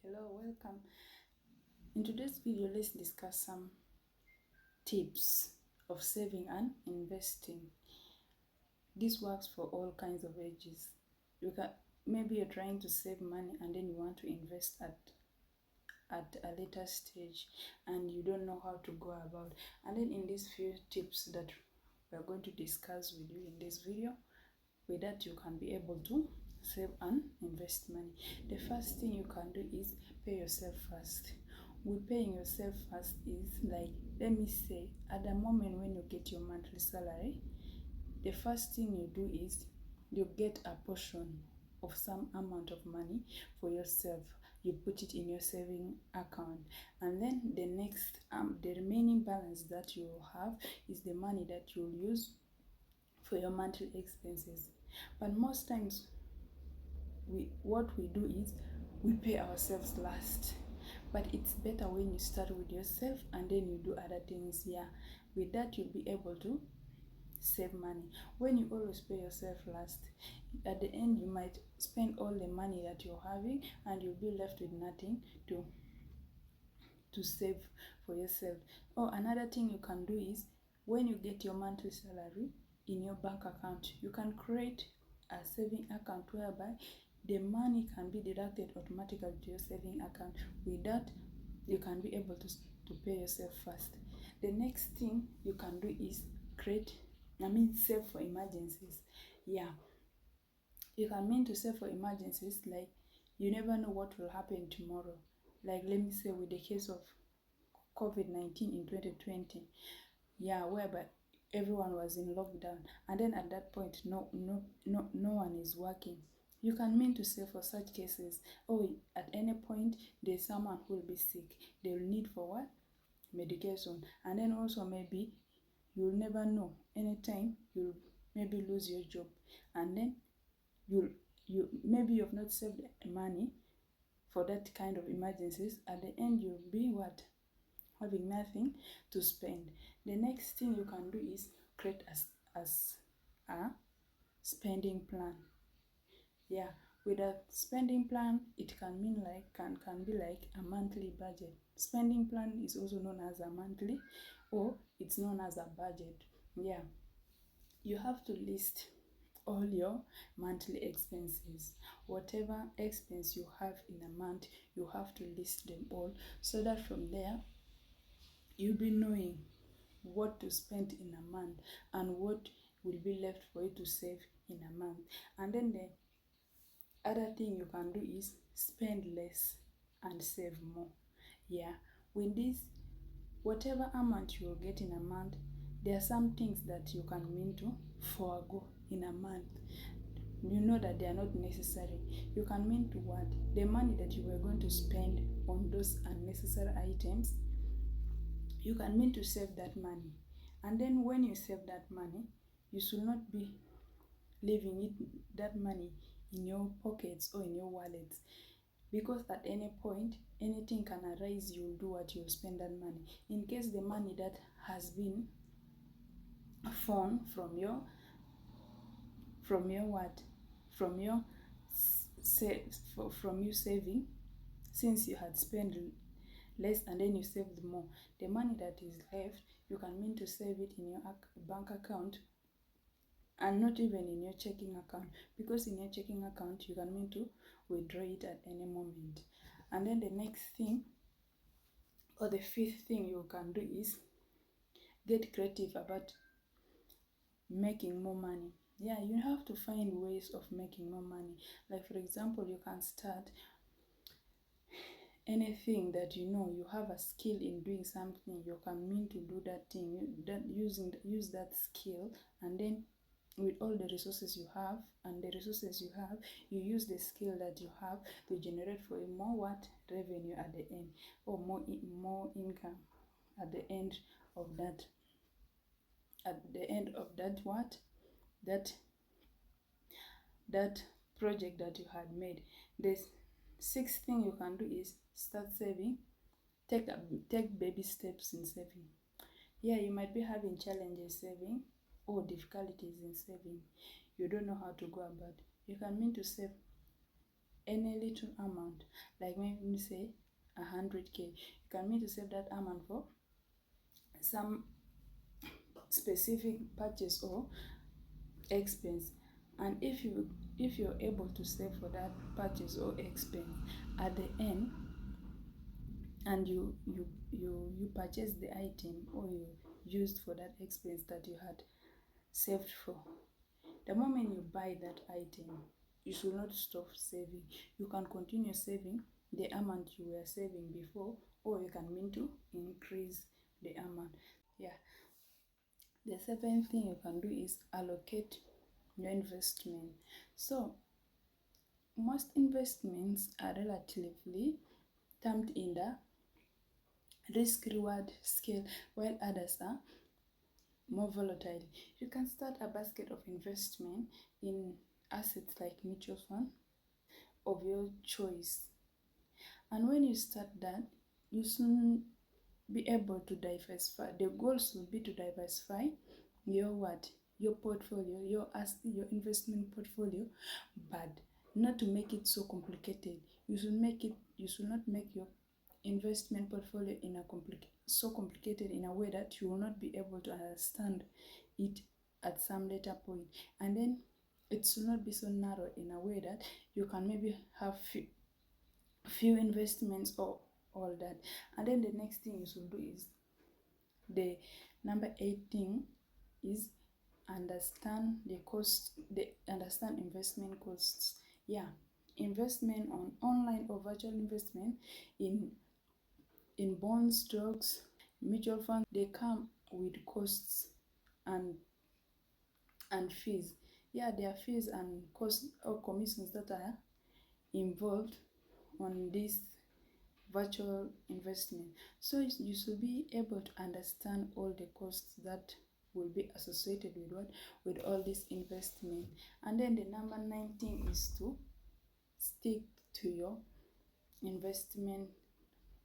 Hello, welcome. In today's video, let's discuss some tips of saving and investing. This works for all kinds of ages. Maybe you're trying to save money and then you want to invest at a later stage and you don't know how to go about. And then in these few tips that we're going to discuss with you in this video, with that you can be able to save and invest money. The first thing you can do is pay yourself first. With paying yourself first is like, let me say, at the moment when you get your monthly salary, the first thing you do is you get a portion of some amount of money for yourself. You put it in your saving account, and then the next the remaining balance that you will have is the money that you'll use for your monthly expenses. But most times what we do is we pay ourselves last. But it's better when you start with yourself and then you do other things. Yeah, with that you'll be able to save money. When you always pay yourself last, at the end you might spend all the money that you're having and you'll be left with nothing to save for yourself. Or another thing you can do is, when you get your monthly salary in your bank account, you can create a saving account whereby the money can be deducted automatically to your saving account. With that, you can be able to pay yourself first. The next thing you can do is save for emergencies. Yeah, you can mean to save for emergencies, like you never know what will happen tomorrow. Like, let me say, with the case of COVID-19 in 2020, yeah, whereby everyone was in lockdown, and then at that point no one is working. You can mean to save for such cases. At any point there's someone who will be sick, they will need for what? Medication. And then also maybe you'll never know, anytime you'll maybe lose your job, and then you've not saved money for that kind of emergencies. At the end you'll be what? Having nothing to spend. The next thing you can do is create as a spending plan. Yeah, with a spending plan, it can mean like can be like a monthly budget. Spending plan is also known as a monthly, or it's known as a budget. Yeah, you have to list all your monthly expenses. Whatever expense you have in a month, you have to list them all, so that from there you'll be knowing what to spend in a month and what will be left for you to save in a month. And then the other thing you can do is spend less and save more. Yeah, with this, whatever amount you will get in a month, there are some things that you can mean to forego in a month. You know that they are not necessary. You can mean to what? The money that you were going to spend on those unnecessary items, you can mean to save that money. And then when you save that money, you should not be leaving that money in your pockets or in your wallets, because at any point anything can arise. You'll do what? You'll spend that money. In case the money that has been found from your what? From you saving, since you had spent less and then you saved more, the money that is left, you can mean to save it in your bank account, and not even in your checking account, because in your checking account you can mean to withdraw it at any moment. And then the next thing, or the fifth thing you can do, is get creative about making more money. Yeah, you have to find ways of making more money. Like, for example, you can start anything that you have a skill in doing something. You can mean to do that thing, use that skill, and then with all the resources you have you use the skill that you have to generate for you more what? Revenue at the end, or more income at the end of that what? That project that you had made. The sixth thing you can do is start saving. Take baby steps in saving. Yeah, you might be having challenges saving or difficulties in saving. You don't know how to go about. You can mean to save any little amount, like maybe say 100k, you can mean to save that amount for some specific purchase or expense. And if you're able to save for that purchase or expense at the end, and you purchase the item or you used for that expense that you had saved for, the moment you buy that item, you should not stop saving. You can continue saving the amount you were saving before, or you can mean to increase the amount. Yeah. The second thing you can do is allocate your investment. So most investments are relatively termed in the risk reward scale, while others are more volatile. You can start a basket of investment in assets like mutual fund of your choice. And when you start that, you soon be able to diversify. The goals will be to diversify your what? Your portfolio, your investment portfolio, but not to make it so complicated. You should not make your investment portfolio in a so complicated in a way that you will not be able to understand it at some later point. And then it should not be so narrow in a way that you can maybe have few investments or all that. And then the next thing you should do is the number 8 thing is understand understand investment costs. Yeah, investment on online or virtual investment in bonds, stocks, mutual funds, they come with costs and fees. Yeah, there are fees and costs or commissions that are involved on this virtual investment. So you should be able to understand all the costs that will be associated with all this investment. And then the number 19 is to stick to your investment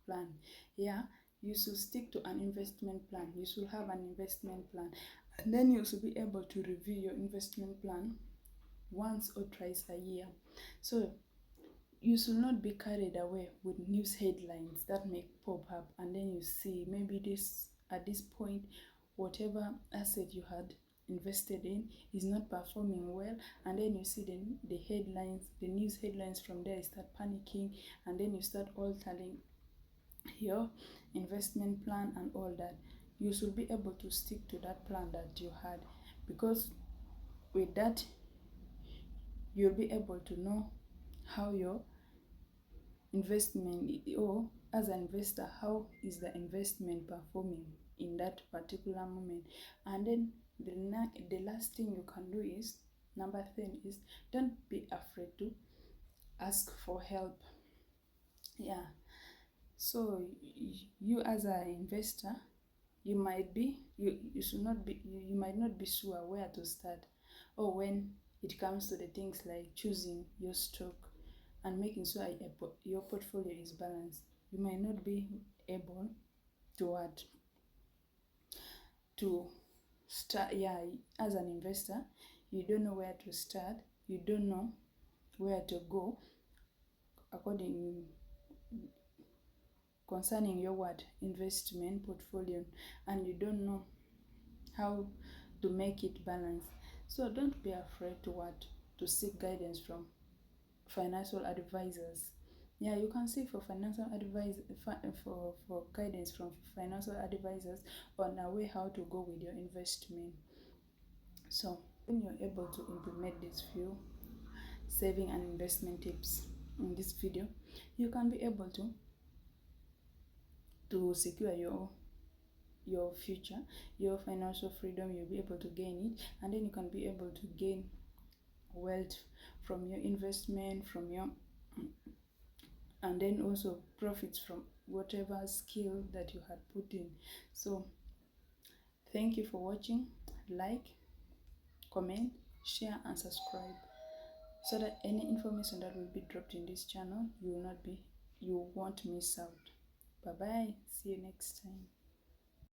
plan. Yeah, you should stick to an investment plan. You should have an investment plan, and then you should be able to review your investment plan once or twice a year. So you should not be carried away with news headlines that may pop up, and then you see maybe at this point whatever asset you had invested in is not performing well, and then you see the headlines, the news headlines from there, you start panicking, and then you start altering your investment plan and all that. You should be able to stick to that plan that you had, because with that you'll be able to know how your investment, or as an investor, how is the investment performing in that particular moment. And then the last thing you can do is number 10 is don't be afraid to ask for help. Yeah, so you as an investor, you might not be sure where to start, or when it comes to the things like choosing your stock and making sure your portfolio is balanced. You might not be able to start. Yeah, as an investor, you don't know where to start, you don't know where to go concerning your investment portfolio, and you don't know how to make it balanced. So don't be afraid to seek guidance from financial advisors. Yeah, you can seek for financial advice for guidance from financial advisors on a way how to go with your investment. So when you're able to implement these few saving and investment tips in this video, you can be able to secure your future, your financial freedom. You'll be able to gain it, and then you can be able to gain wealth from your investment, and then also profits from whatever skill that you had put in. So thank you for watching. Like, comment, share and subscribe, so that any information that will be dropped in this channel you won't miss out. Bye bye, see you next time.